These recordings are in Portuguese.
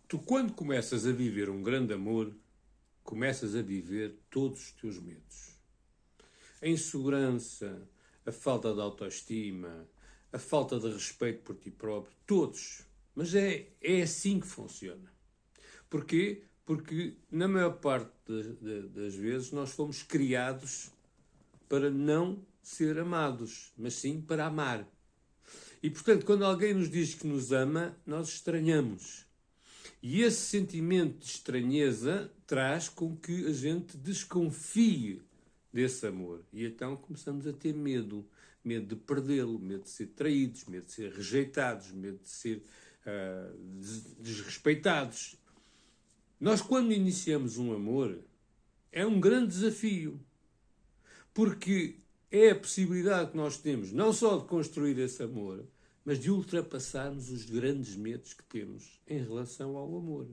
Tu, quando começas a viver um grande amor, começas a viver todos os teus medos. A insegurança, a falta de autoestima, a falta de respeito por ti próprio, todos. Mas é assim que funciona. Porquê? Porque, na maior parte das vezes, nós fomos criados para não ser amados, mas sim para amar. E, portanto, quando alguém nos diz que nos ama, nós estranhamos. E esse sentimento de estranheza traz com que a gente desconfie desse amor. E então começamos a ter medo. Medo de perdê-lo, medo de ser traídos, medo de ser rejeitados, medo de ser desrespeitados. Nós, quando iniciamos um amor, é um grande desafio. Porque é a possibilidade que nós temos, não só de construir esse amor, mas de ultrapassarmos os grandes medos que temos em relação ao amor.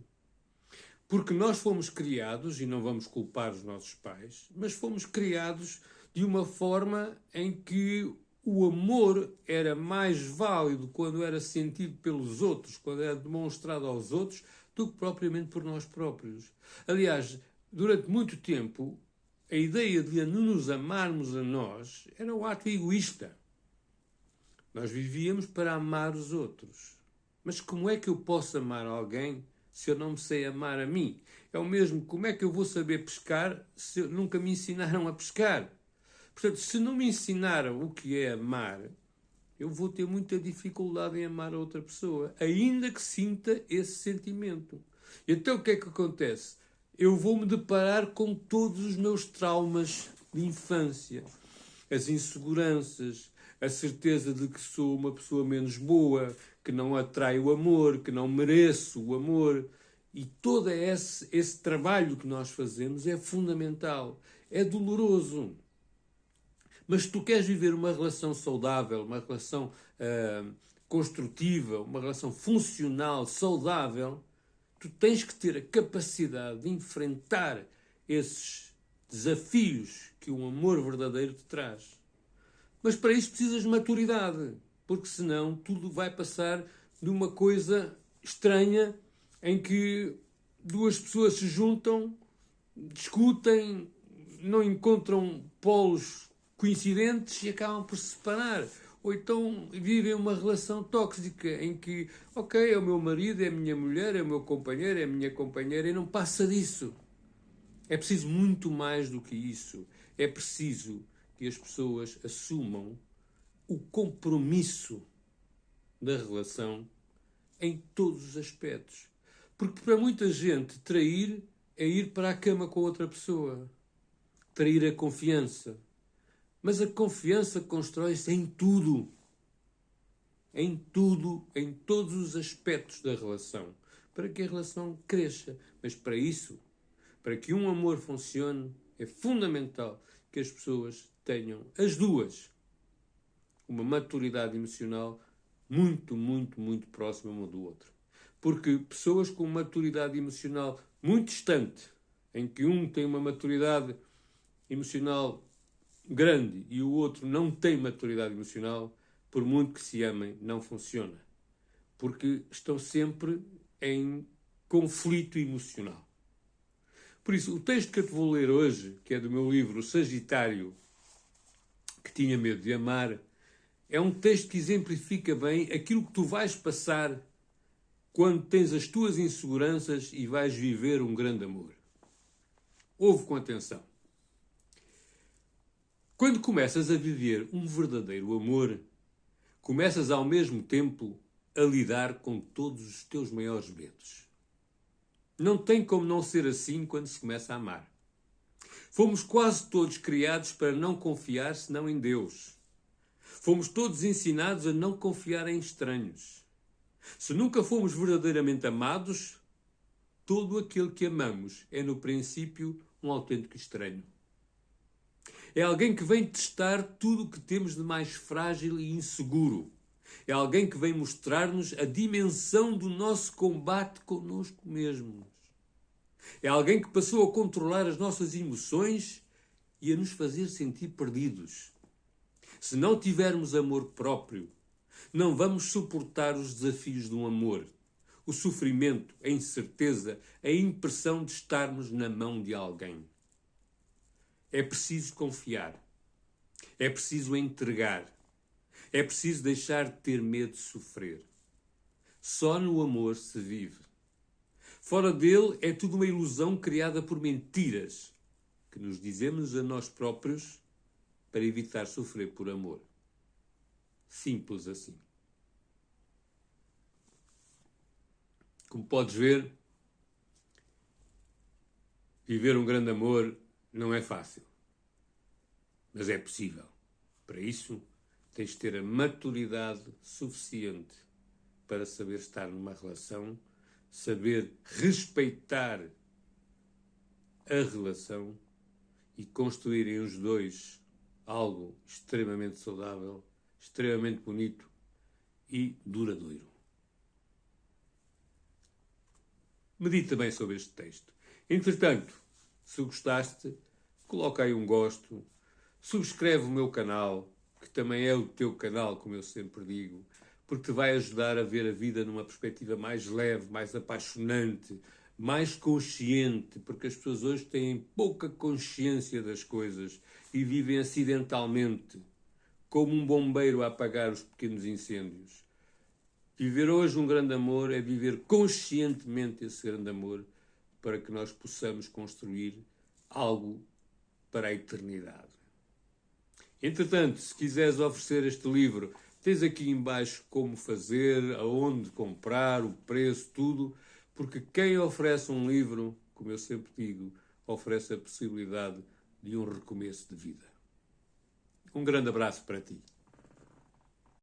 Porque nós fomos criados, e não vamos culpar os nossos pais, mas fomos criados de uma forma em que o amor era mais válido quando era sentido pelos outros, quando era demonstrado aos outros, do que propriamente por nós próprios. Aliás, durante muito tempo, a ideia de nos amarmos a nós era um ato egoísta. Nós vivíamos para amar os outros. Mas como é que eu posso amar alguém se eu não me sei amar a mim? É o mesmo, como é que eu vou saber pescar se nunca me ensinaram a pescar? Portanto, se não me ensinaram o que é amar, eu vou ter muita dificuldade em amar a outra pessoa, ainda que sinta esse sentimento. Então, o que é que acontece? Eu vou-me deparar com todos os meus traumas de infância, as inseguranças, a certeza de que sou uma pessoa menos boa, que não atrai o amor, que não mereço o amor. E todo esse trabalho que nós fazemos é fundamental, é doloroso. Mas se tu queres viver uma relação saudável, uma relação construtiva, uma relação funcional, saudável, tu tens que ter a capacidade de enfrentar esses desafios que um amor verdadeiro te traz. Mas para isso precisas de maturidade, porque senão tudo vai passar de uma coisa estranha em que duas pessoas se juntam, discutem, não encontram polos coincidentes e acabam por se separar. Ou então vivem uma relação tóxica em que, ok, é o meu marido, é a minha mulher, é o meu companheiro, é a minha companheira, e não passa disso. É preciso muito mais do que isso. É preciso que as pessoas assumam o compromisso da relação em todos os aspectos. Porque para muita gente, trair é ir para a cama com outra pessoa. Trair a confiança. Mas a confiança constrói-se em tudo. Em tudo, em todos os aspectos da relação. Para que a relação cresça. Mas para isso, para que um amor funcione, é fundamental que as pessoas tenham, as duas, uma maturidade emocional muito, muito, muito próxima uma do outro. Porque pessoas com maturidade emocional muito distante, em que um tem uma maturidade emocional grande e o outro não tem maturidade emocional, por muito que se amem, não funciona. Porque estão sempre em conflito emocional. Por isso, o texto que eu te vou ler hoje, que é do meu livro O Sagitário, que tinha medo de amar, é um texto que exemplifica bem aquilo que tu vais passar quando tens as tuas inseguranças e vais viver um grande amor. Ouve com atenção. Quando começas a viver um verdadeiro amor, começas ao mesmo tempo a lidar com todos os teus maiores medos. Não tem como não ser assim quando se começa a amar. Fomos quase todos criados para não confiar senão em Deus. Fomos todos ensinados a não confiar em estranhos. Se nunca fomos verdadeiramente amados, todo aquele que amamos é, no princípio, um autêntico estranho. É alguém que vem testar tudo o que temos de mais frágil e inseguro. É alguém que vem mostrar-nos a dimensão do nosso combate connosco mesmos. É alguém que passou a controlar as nossas emoções e a nos fazer sentir perdidos. Se não tivermos amor próprio, não vamos suportar os desafios de um amor. o sofrimento, a incerteza, a impressão de estarmos na mão de alguém. É preciso confiar. É preciso entregar. É preciso deixar de ter medo de sofrer. Só no amor se vive. Fora dele é tudo uma ilusão criada por mentiras que nos dizemos a nós próprios para evitar sofrer por amor. Simples assim. Como podes ver, viver um grande amor não é fácil, mas é possível. Para isso, tens de ter a maturidade suficiente para saber estar numa relação, saber respeitar a relação e construírem os dois algo extremamente saudável, extremamente bonito e duradouro. Medita bem sobre este texto. Entretanto, se gostaste, coloca aí um gosto, subscreve o meu canal, que também é o teu canal, como eu sempre digo, porque te vai ajudar a ver a vida numa perspectiva mais leve, mais apaixonante, mais consciente, porque as pessoas hoje têm pouca consciência das coisas e vivem acidentalmente, como um bombeiro a apagar os pequenos incêndios. Viver hoje um grande amor é viver conscientemente esse grande amor para que nós possamos construir algo para a eternidade. Entretanto, se quiseres oferecer este livro, tens aqui embaixo como fazer, aonde comprar, o preço, tudo, porque quem oferece um livro, como eu sempre digo, oferece a possibilidade de um recomeço de vida. Um grande abraço para ti.